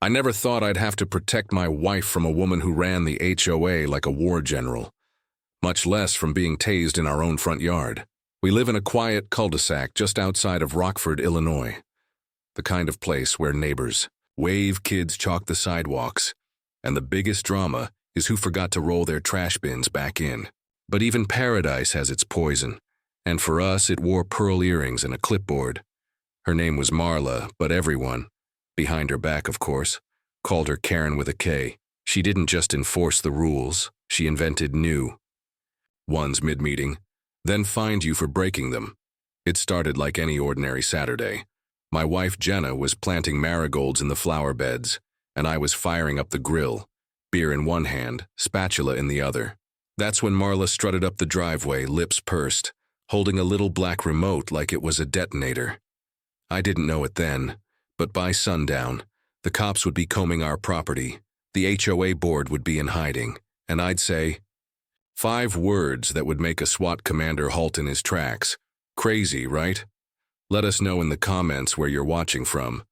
I never thought I'd have to protect my wife from a woman who ran the HOA like a war general, much less from being tased in our own front yard. We live in a quiet cul-de-sac just outside of Rockford, Illinois, the kind of place where neighbors wave, kids chalk the sidewalks, and the biggest drama is who forgot to roll their trash bins back in. But even paradise has its poison, and for us it wore pearl earrings and a clipboard. Her name was Marla, but everyone, behind her back of course, called her Karen with a K. She didn't just enforce the rules, she invented new ones mid-meeting, then fined you for breaking them. It started like any ordinary Saturday. My wife Jenna was planting marigolds in the flower beds, and I was firing up the grill, beer in one hand, spatula in the other. That's when Marla strutted up the driveway, lips pursed, holding a little black remote like it was a detonator. I didn't know it then, but by sundown, the cops would be combing our property, the HOA board would be in hiding, and I'd say 5 words that would make a SWAT commander halt in his tracks. Crazy, right? Let us know in the comments where you're watching from,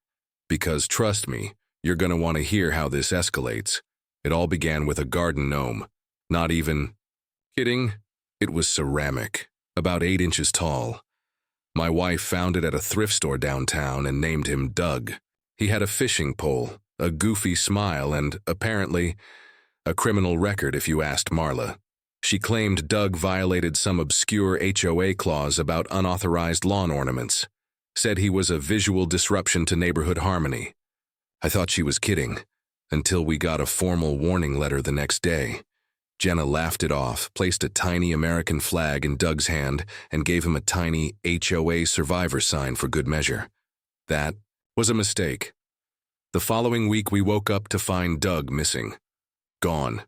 because trust me, you're gonna want to hear how this escalates. It all began with a garden gnome. Not even kidding, it was ceramic, about 8 inches tall. My wife found it at a thrift store downtown and named him Doug. He had a fishing pole, a goofy smile, and, apparently, a criminal record if you asked Marla. She claimed Doug violated some obscure HOA clause about unauthorized lawn ornaments, said he was a visual disruption to neighborhood harmony. I thought she was kidding, until we got a formal warning letter the next day. Jenna laughed it off, placed a tiny American flag in Doug's hand, and gave him a tiny HOA survivor sign for good measure. That was a mistake. The following week we woke up to find Doug missing. Gone.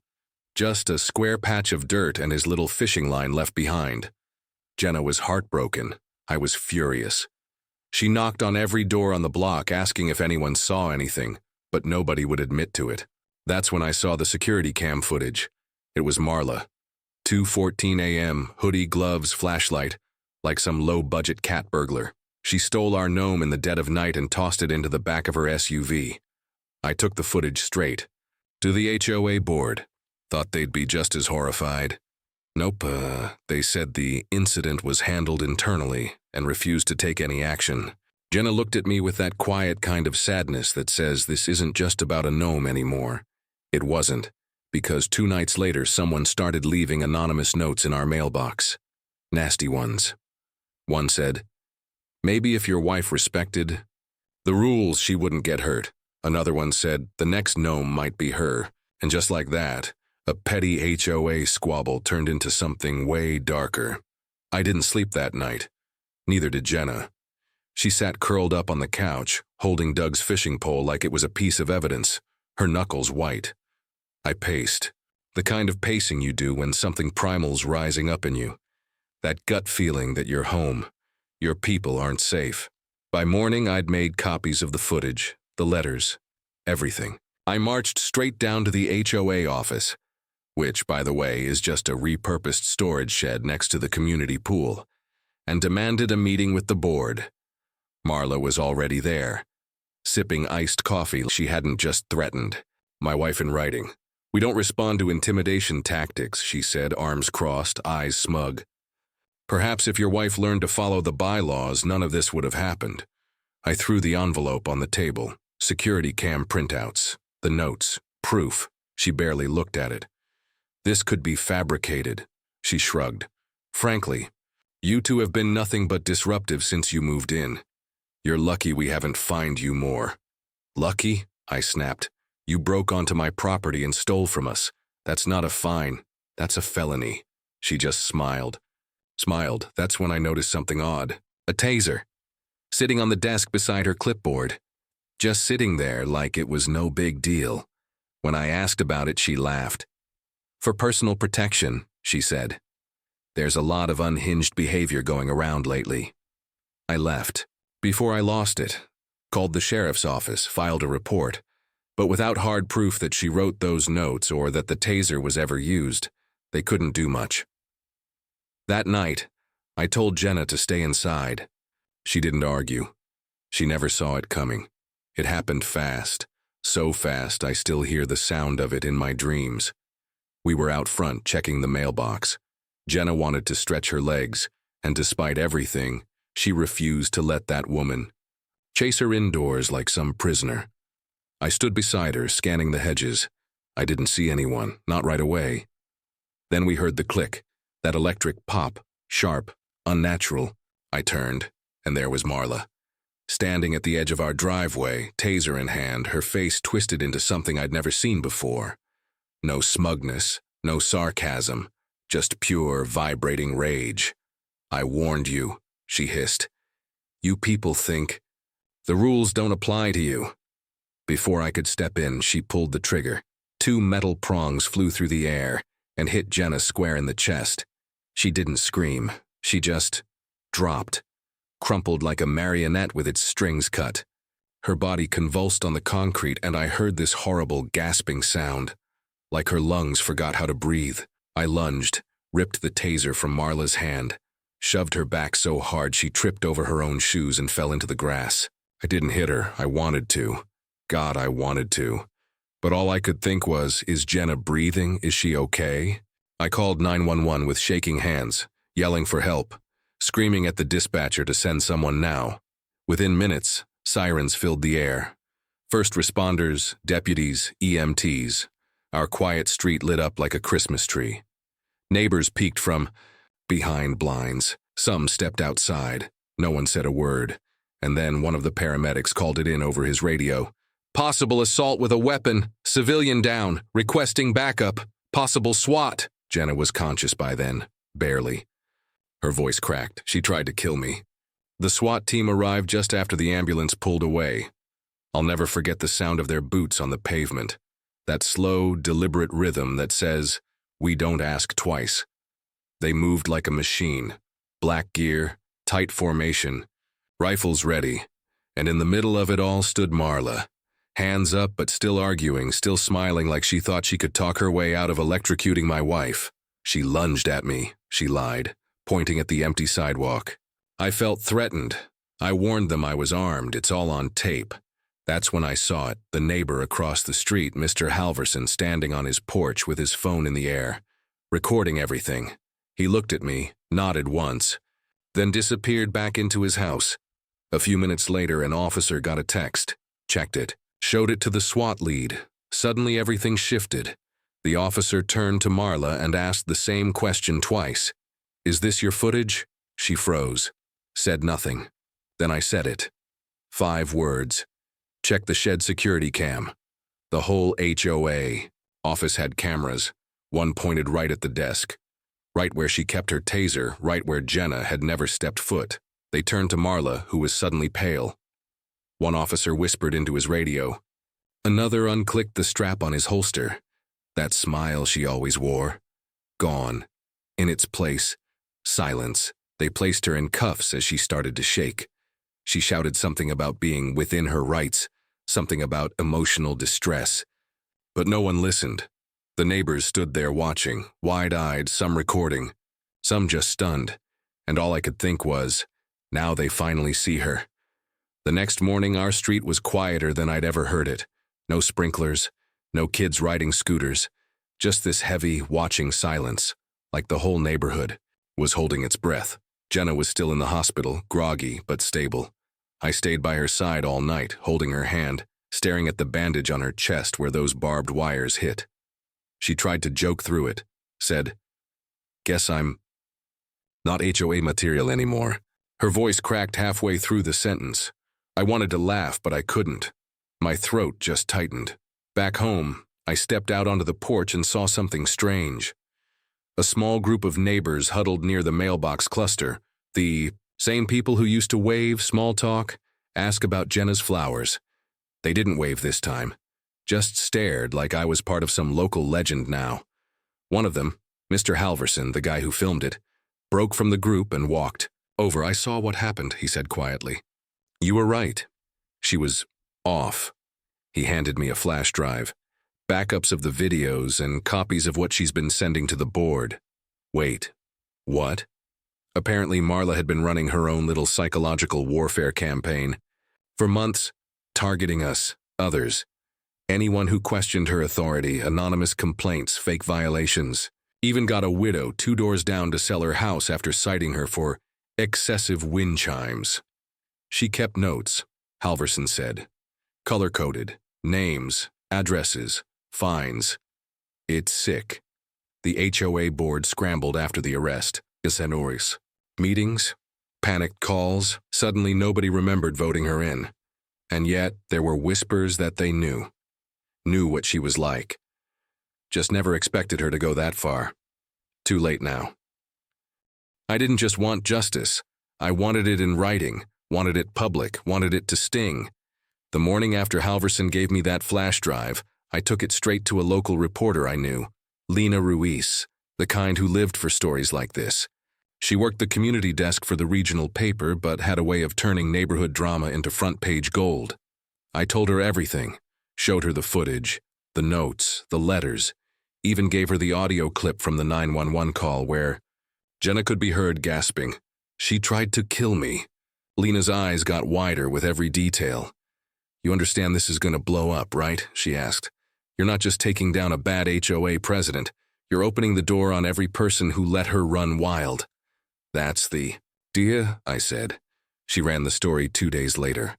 Just a square patch of dirt and his little fishing line left behind. Jenna was heartbroken. I was furious. She knocked on every door on the block asking if anyone saw anything, but nobody would admit to it. That's when I saw the security cam footage. It was Marla. 2:14 a.m., hoodie, gloves, flashlight, like some low-budget cat burglar. She stole our gnome in the dead of night and tossed it into the back of her SUV. I took the footage straight to the HOA board. Thought they'd be just as horrified. Nope, they said the incident was handled internally and refused to take any action. Jenna looked at me with that quiet kind of sadness that says this isn't just about a gnome anymore. It wasn't, because 2 nights later someone started leaving anonymous notes in our mailbox. Nasty ones. One said, "Maybe if your wife respected the rules, she wouldn't get hurt." Another one said, "The next gnome might be her." And just like that, a petty HOA squabble turned into something way darker. I didn't sleep that night. Neither did Jenna. She sat curled up on the couch, holding Doug's fishing pole like it was a piece of evidence, her knuckles white. I paced. The kind of pacing you do when something primal's rising up in you. That gut feeling that you're home. Your people aren't safe. By morning, I'd made copies of the footage, the letters, everything. I marched straight down to the HOA office, which, by the way, is just a repurposed storage shed next to the community pool, and demanded a meeting with the board. Marla was already there, sipping iced coffee she hadn't just threatened. My wife in writing. "We don't respond to intimidation tactics," she said, arms crossed, eyes smug. Perhaps if your wife learned to follow the bylaws, none of this would have happened. I threw the envelope on the table. Security cam printouts, the notes, proof. She barely looked at it. "This could be fabricated," she shrugged. "Frankly, you two have been nothing but disruptive since you moved in. You're lucky we haven't fined you more." "Lucky?" I snapped. "You broke onto my property and stole from us. That's not a fine. That's a felony." She just smiled. That's when I noticed something odd. A taser. Sitting on the desk beside her clipboard. Just sitting there like it was no big deal. When I asked about it, she laughed. "For personal protection," she said. "There's a lot of unhinged behavior going around lately." I left. Before I lost it, called the sheriff's office, filed a report, but without hard proof that she wrote those notes or that the taser was ever used, they couldn't do much. That night, I told Jenna to stay inside. She didn't argue. She never saw it coming. It happened fast. So fast I still hear the sound of it in my dreams. We were out front checking the mailbox. Jenna wanted to stretch her legs, and despite everything, she refused to let that woman chase her indoors like some prisoner. I stood beside her, scanning the hedges. I didn't see anyone, not right away. Then we heard the click, that electric pop, sharp, unnatural. I turned, and there was Marla. Standing at the edge of our driveway, taser in hand, her face twisted into something I'd never seen before. No smugness, no sarcasm, just pure, vibrating rage. "I warned you," she hissed. "You people think the rules don't apply to you." Before I could step in, she pulled the trigger. 2 metal prongs flew through the air and hit Jenna square in the chest. She didn't scream. She just dropped, crumpled like a marionette with its strings cut. Her body convulsed on the concrete, and I heard this horrible gasping sound, like her lungs forgot how to breathe. I lunged, ripped the taser from Marla's hand, shoved her back so hard she tripped over her own shoes and fell into the grass. I didn't hit her. I wanted to. God, I wanted to. But all I could think was, is Jenna breathing? Is she okay? I called 911 with shaking hands, yelling for help, screaming at the dispatcher to send someone now. Within minutes, sirens filled the air. First responders, deputies, EMTs. Our quiet street lit up like a Christmas tree. Neighbors peeked from behind blinds. Some stepped outside. No one said a word. And then one of the paramedics called it in over his radio. "Possible assault with a weapon. Civilian down. Requesting backup. Possible SWAT." Jenna was conscious by then. Barely. Her voice cracked. She tried to kill me. The SWAT team arrived just after the ambulance pulled away. I'll never forget the sound of their boots on the pavement. That slow, deliberate rhythm that says, "We don't ask twice." They moved like a machine. Black gear, tight formation, rifles ready. And in the middle of it all stood Marla. Hands up but still arguing, still smiling like she thought she could talk her way out of electrocuting my wife. She lunged at me, she lied, pointing at the empty sidewalk. I felt threatened. I warned them I was armed. It's all on tape. That's when I saw it, the neighbor across the street, Mr. Halverson, standing on his porch with his phone in the air, recording everything. He looked at me, nodded once, then disappeared back into his house. A few minutes later, an officer got a text, checked it, showed it to the SWAT lead. Suddenly everything shifted. The officer turned to Marla and asked the same question twice. "Is this your footage?" She froze, said nothing. Then I said it. 5 words. "Check the shed security cam." The whole HOA office had cameras, one pointed right at the desk, right where she kept her taser, right where Jenna had never stepped foot. They turned to Marla, who was suddenly pale. One officer whispered into his radio. Another unclicked the strap on his holster. That smile she always wore. Gone. In its place, silence. They placed her in cuffs as she started to shake. She shouted something about being within her rights, something about emotional distress. But no one listened. The neighbors stood there watching, wide-eyed, some recording, some just stunned. And all I could think was, now they finally see her. The next morning, our street was quieter than I'd ever heard it. No sprinklers, no kids riding scooters, just this heavy, watching silence, like the whole neighborhood was holding its breath. Jenna was still in the hospital, groggy but stable. I stayed by her side all night, holding her hand, staring at the bandage on her chest where those barbed wires hit. She tried to joke through it, said, "Guess I'm not HOA material anymore." Her voice cracked halfway through the sentence. I wanted to laugh, but I couldn't. My throat just tightened. Back home, I stepped out onto the porch and saw something strange. A small group of neighbors huddled near the mailbox cluster, the same people who used to wave, small talk, ask about Jenna's flowers. They didn't wave this time, just stared like I was part of some local legend now. One of them, Mr. Halverson, the guy who filmed it, broke from the group and walked over. "I saw what happened," he said quietly. "You were right. She was off." He handed me a flash drive, backups of the videos and copies of what she's been sending to the board. Wait, what? Apparently Marla had been running her own little psychological warfare campaign for months, targeting us, others. Anyone who questioned her authority, anonymous complaints, fake violations. Even got a widow 2 doors down to sell her house after citing her for excessive wind chimes. She kept notes, Halverson said. Color-coded, names, addresses, fines. It's sick. The HOA board scrambled after the arrest. Meetings, panicked calls. Suddenly nobody remembered voting her in. And yet there were whispers that they knew what she was like. Just never expected her to go that far. Too late now. I didn't just want justice. I wanted it in writing, wanted it public, wanted it to sting. The morning after Halverson gave me that flash drive, I took it straight to a local reporter I knew, Lena Ruiz, the kind who lived for stories like this. She worked the community desk for the regional paper, but had a way of turning neighborhood drama into front-page gold. I told her everything, showed her the footage, the notes, the letters, even gave her the audio clip from the 911 call where Jenna could be heard gasping, "She tried to kill me." Lena's eyes got wider with every detail. "You understand this is going to blow up, right?" she asked. "You're not just taking down a bad HOA president. You're opening the door on every person who let her run wild." "That's the idea," I said. She ran the story 2 days later.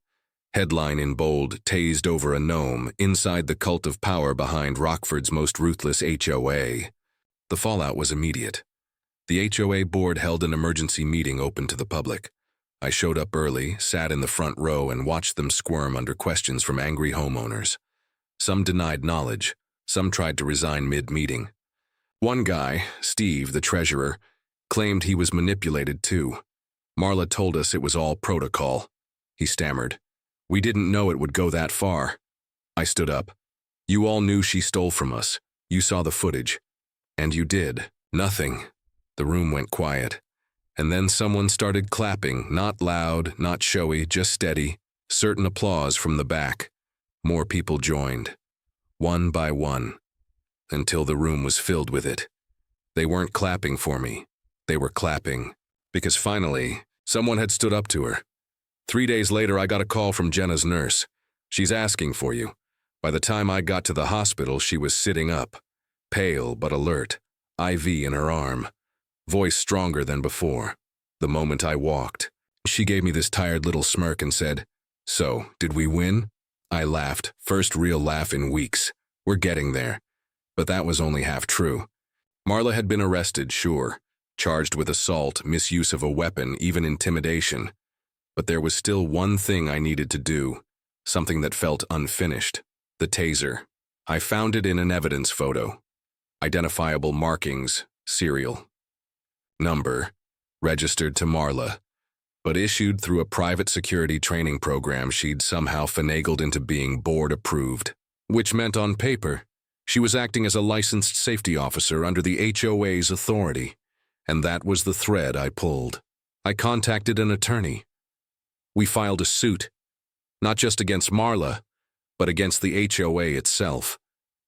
Headline in bold, "Tased over a gnome, inside the cult of power behind Rockford's most ruthless HOA." The fallout was immediate. The HOA board held an emergency meeting open to the public. I showed up early, sat in the front row, and watched them squirm under questions from angry homeowners. Some denied knowledge, some tried to resign mid-meeting. One guy, Steve, the treasurer, claimed he was manipulated too. "Marla told us it was all protocol," he stammered. "We didn't know it would go that far." I stood up. "You all knew she stole from us. You saw the footage. And you did nothing." The room went quiet. And then someone started clapping, not loud, not showy, just steady, certain applause from the back. More people joined, one by one, until the room was filled with it. They weren't clapping for me. They were clapping because finally, someone had stood up to her. 3 days later, I got a call from Jenna's nurse. "She's asking for you." By the time I got to the hospital, she was sitting up, pale but alert, IV in her arm, voice stronger than before. The moment I walked, she gave me this tired little smirk and said, "So, did we win?" I laughed, first real laugh in weeks. We're getting there. But that was only half true. Marla had been arrested, sure, charged with assault, misuse of a weapon, even intimidation. But there was still one thing I needed to do, something that felt unfinished: the taser. I found it in an evidence photo. Identifiable markings, serial number, registered to Marla, but issued through a private security training program she'd somehow finagled into being board-approved, which meant on paper, she was acting as a licensed safety officer under the HOA's authority, and that was the thread I pulled. I contacted an attorney. We filed a suit, not just against Marla, but against the HOA itself.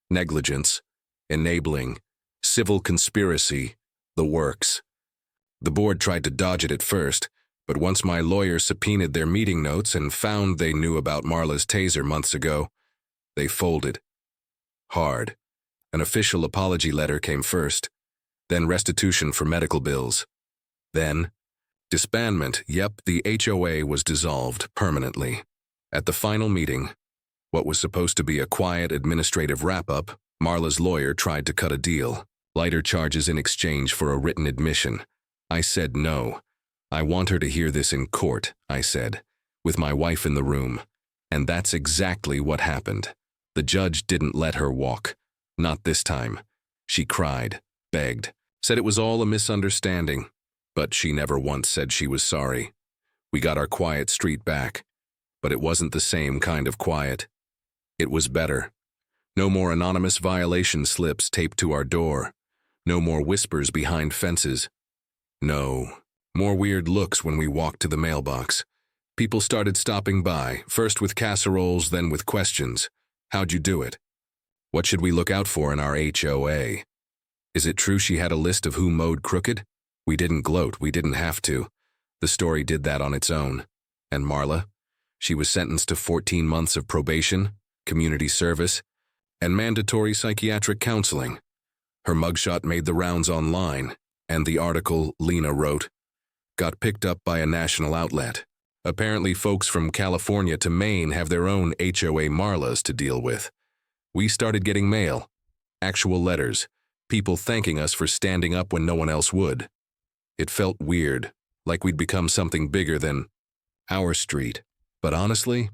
Negligence, enabling, civil conspiracy, the works. The board tried to dodge it at first, but once my lawyer subpoenaed their meeting notes and found they knew about Marla's taser months ago, they folded. Hard. An official apology letter came first, then restitution for medical bills. Then, disbandment. Yep, the HOA was dissolved permanently. At the final meeting, what was supposed to be a quiet administrative wrap-up, Marla's lawyer tried to cut a deal, lighter charges in exchange for a written admission. I said no. "I want her to hear this in court," I said, with my wife in the room. And that's exactly what happened. The judge didn't let her walk. Not this time. She cried, begged, said it was all a misunderstanding, but she never once said she was sorry. We got our quiet street back, but it wasn't the same kind of quiet. It was better. No more anonymous violation slips taped to our door. No more whispers behind fences. No more weird looks when we walked to the mailbox. People started stopping by, first with casseroles, then with questions. "How'd you do it? What should we look out for in our HOA? Is it true she had a list of who mowed crooked?" We didn't gloat, we didn't have to. The story did that on its own. And Marla? She was sentenced to 14 months of probation, community service, and mandatory psychiatric counseling. Her mugshot made the rounds online, and the article, Lena wrote, got picked up by a national outlet. Apparently folks from California to Maine have their own HOA Marlas to deal with. We started getting mail, actual letters, people thanking us for standing up when no one else would. It felt weird, like we'd become something bigger than our street. But honestly,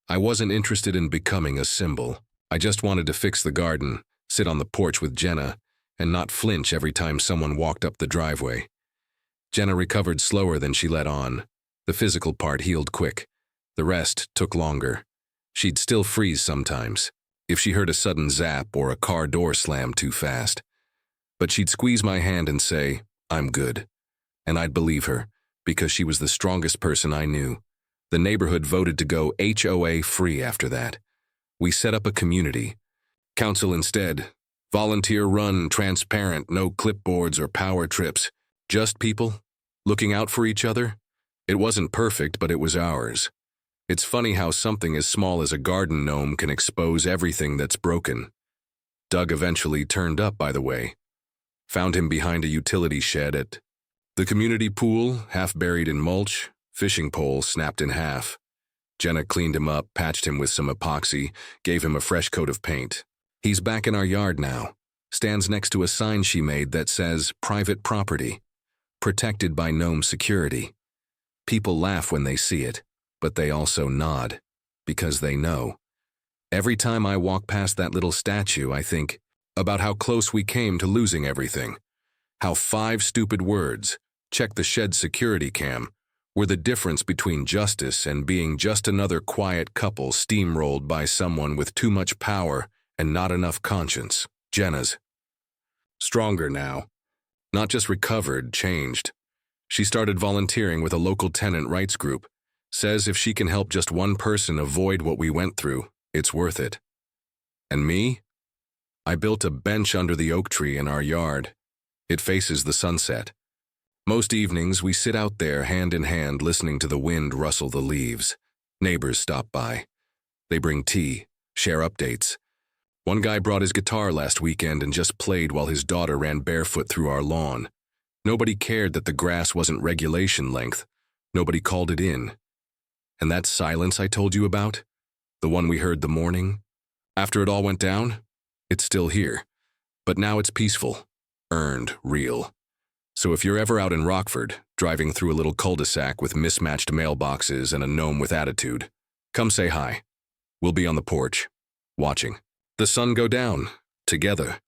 I wasn't interested in becoming a symbol. I just wanted to fix the garden, sit on the porch with Jenna, and not flinch every time someone walked up the driveway. Jenna recovered slower than she let on. The physical part healed quick. The rest took longer. She'd still freeze sometimes, if she heard a sudden zap or a car door slam too fast. But she'd squeeze my hand and say, "I'm good." And I'd believe her, because she was the strongest person I knew. The neighborhood voted to go HOA free after that. We set up a community council instead. Volunteer-run, transparent, no clipboards or power trips. Just people, looking out for each other. It wasn't perfect, but it was ours. It's funny how something as small as a garden gnome can expose everything that's broken. Doug eventually turned up, by the way. Found him behind a utility shed at the community pool, half buried in mulch, fishing pole snapped in half. Jenna cleaned him up, patched him with some epoxy, gave him a fresh coat of paint. He's back in our yard now. Stands next to a sign she made that says, "Private property. Protected by gnome security." People laugh when they see it, but they also nod, because they know. Every time I walk past that little statue, I think about how close we came to losing everything. How 5 stupid words, "check the shed security cam," were the difference between justice and being just another quiet couple steamrolled by someone with too much power and not enough conscience. Jenna's stronger now. Not just recovered, changed. She started volunteering with a local tenant rights group. Says if she can help just one person avoid what we went through, it's worth it. And me? I built a bench under the oak tree in our yard. It faces the sunset. Most evenings we sit out there hand in hand listening to the wind rustle the leaves. Neighbors stop by. They bring tea, share updates. One guy brought his guitar last weekend and just played while his daughter ran barefoot through our lawn. Nobody cared that the grass wasn't regulation length. Nobody called it in. And that silence I told you about, the one we heard the morning, after it all went down, it's still here. But now it's peaceful, earned, real. So if you're ever out in Rockford, driving through a little cul-de-sac with mismatched mailboxes and a gnome with attitude, come say hi. We'll be on the porch, watching the sun go down, together.